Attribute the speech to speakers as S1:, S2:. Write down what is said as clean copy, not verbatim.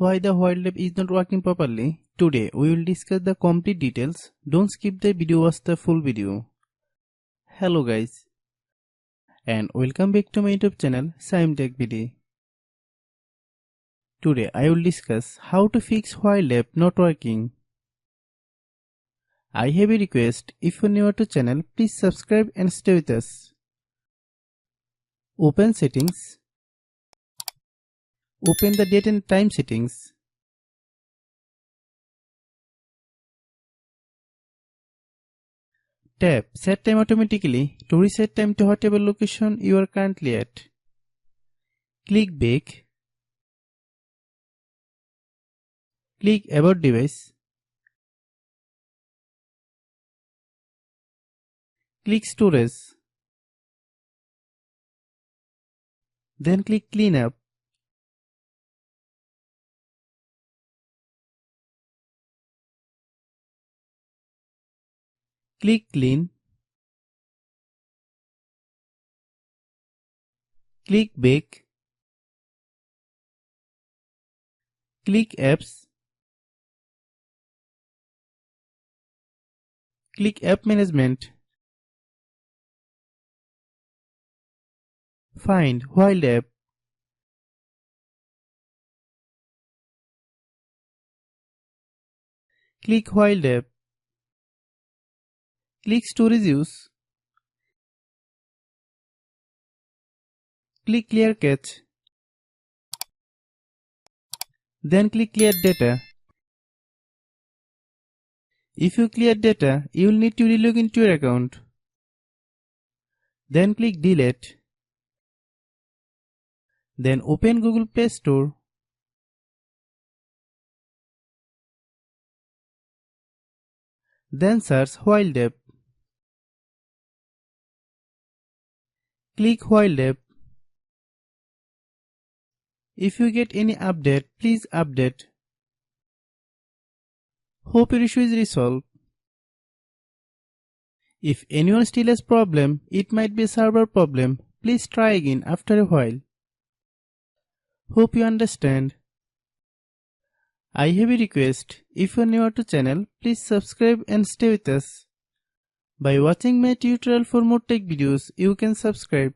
S1: Why the while lab is not working properly? Today we will discuss the complete details. Don't skip the video, watch the full video. Hello guys and welcome back to my YouTube channel Shaem Tech BD. Today I will discuss how to fix while lab not working. I have a request, if you are new to channel please subscribe and stay with us. Open settings. Open the date and time settings. Tap Set Time automatically to reset time to whatever location you are currently at. Click Back. Click About Device. Click Storage. Then click Cleanup. Click Clean. Click Back. Click Apps. Click App Management. Find While App. Click While App. Click Storage Use. Click Clear Cache. Then click Clear Data. If you clear data, you will need to relog into your account. Then click Delete. Then open Google Play Store. Then search While App. Click While App. If you get any update, please update. Hope your issue is resolved. If anyone still has problem, it might be a server problem. Please try again after a while. Hope you understand. I have a request. If you are new to channel, please subscribe and stay with us. By watching my tutorial for more tech videos, you can subscribe.